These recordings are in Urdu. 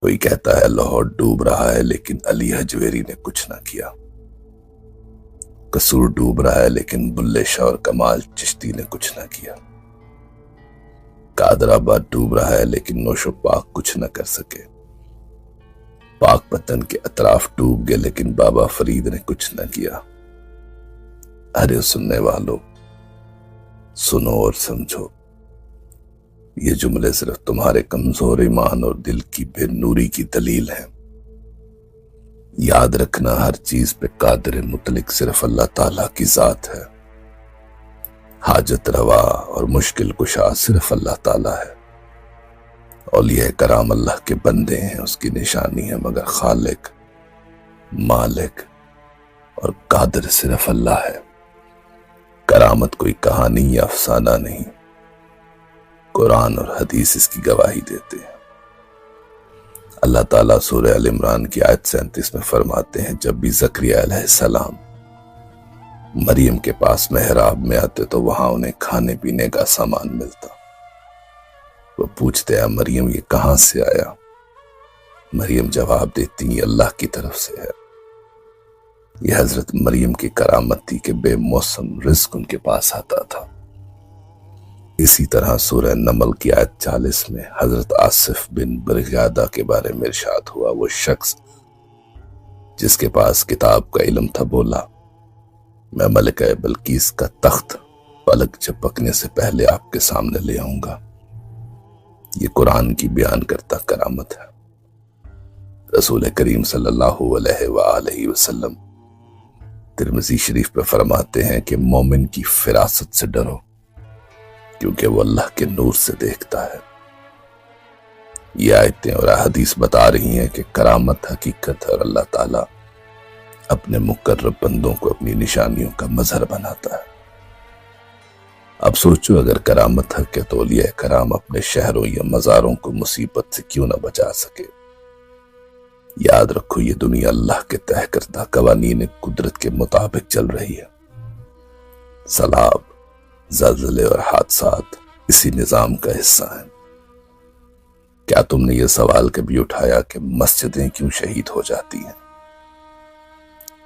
کوئی کہتا ہے لاہور ڈوب رہا ہے لیکن علی حجویری نے کچھ نہ کیا، قصور ڈوب رہا ہے لیکن بلے شاہ اور کمال چشتی نے کچھ نہ کیا، قادر آباد ڈوب رہا ہے لیکن نوش و پاک کچھ نہ کر سکے، پاک پتن کے اطراف ڈوب گئے لیکن بابا فرید نے کچھ نہ کیا۔ ارے سننے والوں، سنو اور سمجھو، یہ جملے صرف تمہارے کمزور ایمان اور دل کی بے نوری کی دلیل ہیں۔ یاد رکھنا ہر چیز پہ قادر مطلق صرف اللہ تعالیٰ کی ذات ہے، حاجت روا اور مشکل کشا صرف اللہ تعالیٰ ہے، اولیاء کرام اللہ کے بندے ہیں، اس کی نشانی ہے، مگر خالق، مالک اور قادر صرف اللہ ہے۔ کرامت کوئی کہانی یا افسانہ نہیں، قرآن اور حدیث اس کی گواہی دیتے ہیں۔ اللہ تعالیٰ سورہ ال عمران کی آیت 37 میں فرماتے ہیں، جب بھی زکریا علیہ السلام مریم کے پاس محراب میں آتے تو وہاں انہیں کھانے پینے کا سامان ملتا۔ وہ پوچھتے ہیں مریم یہ کہاں سے آیا؟ مریم جواب دیتی یہ اللہ کی طرف سے ہے۔ یہ حضرت مریم کی کرامت تھی کہ بے موسم رزق ان کے پاس آتا تھا۔ اسی طرح سورہ نمل کی آیت 40 میں حضرت آصف بن برغیادہ کے بارے میں ارشاد ہوا، وہ شخص جس کے پاس کتاب کا علم تھا بولا، میں ملکہ بلقیس کا تخت پلک جھپکنے سے پہلے آپ کے سامنے لے آؤں گا۔ یہ قرآن کی بیان کرتا کرامت ہے۔ رسول کریم صلی اللہ علیہ وآلہ وسلم ترمذی شریف پہ فرماتے ہیں کہ مومن کی فراست سے ڈرو کیونکہ وہ اللہ کے نور سے دیکھتا ہے۔ یہ آیتیں اور احادیث بتا رہی ہیں کہ کرامت حقیقت ہے اور اللہ تعالیٰ اپنے مقرب بندوں کو اپنی نشانیوں کا مظہر بناتا ہے۔ اب سوچو اگر کرامت حق ہے تو اولیاء کرام اپنے شہروں یا مزاروں کو مصیبت سے کیوں نہ بچا سکے؟ یاد رکھو یہ دنیا اللہ کے طے کردہ قوانین قدرت کے مطابق چل رہی ہے۔ سیلاب، زلزلے اور حادثات اسی نظام کا حصہ ہیں۔ کیا تم نے یہ سوال کبھی اٹھایا کہ مسجدیں کیوں شہید ہو جاتی ہیں؟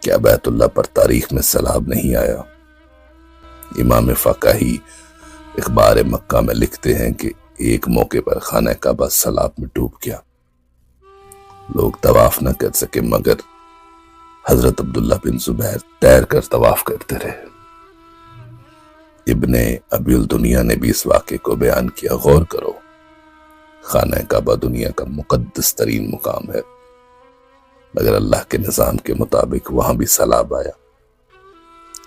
کیا بیت اللہ پر تاریخ میں سیلاب نہیں آیا؟ امام فقاہی اخبار مکہ میں لکھتے ہیں کہ ایک موقع پر خانہ کعبہ سیلاب میں ڈوب گیا، لوگ طواف نہ کر سکے مگر حضرت عبداللہ بن زبیر تیر کر طواف کرتے رہے۔ ابن ابی الدنیا نے بھی اس واقعے کو بیان کیا۔ غور کرو، خانہ کعبہ دنیا کا مقدس ترین مقام ہے مگر اللہ کے نظام کے مطابق وہاں بھی سیلاب آیا۔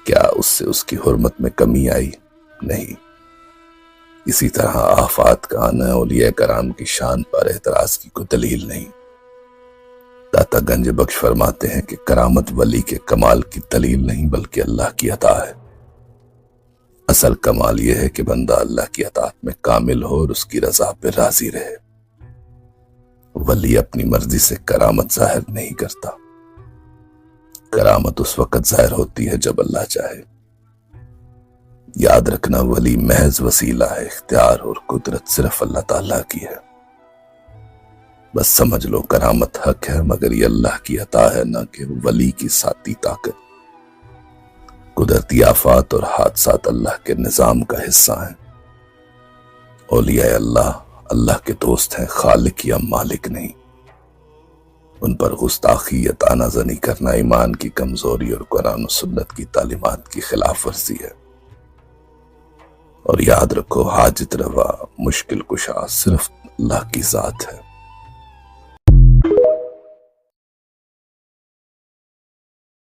کیا اس سے اس کی حرمت میں کمی آئی؟ نہیں۔ اسی طرح آفات کا آنا اولیاء کرام کی شان پر اعتراض کی کوئی دلیل نہیں۔ داتا گنج بخش فرماتے ہیں کہ کرامت ولی کے کمال کی دلیل نہیں بلکہ اللہ کی عطا ہے۔ اصل کمال یہ ہے کہ بندہ اللہ کی عطاعت میں کامل ہو اور اس کی رضا پہ راضی رہے۔ ولی اپنی مرضی سے کرامت ظاہر نہیں کرتا، کرامت اس وقت ظاہر ہوتی ہے جب اللہ چاہے۔ یاد رکھنا ولی محض وسیلہ ہے، اختیار اور قدرت صرف اللہ تعالیٰ کی ہے۔ بس سمجھ لو کرامت حق ہے مگر یہ اللہ کی عطا ہے، نہ کہ ولی کی ذاتی طاقت۔ قدرتی آفات اور حادثات اللہ کے نظام کا حصہ ہیں۔ اولیاء اللہ اللہ کے دوست ہیں، خالق یا مالک نہیں۔ ان پر گستاخی یا طعنہ زنی کرنا ایمان کی کمزوری اور قرآن و سنت کی تعلیمات کی خلاف ورزی ہے۔ اور یاد رکھو حاجت روا، مشکل کشا صرف اللہ کی ذات ہے۔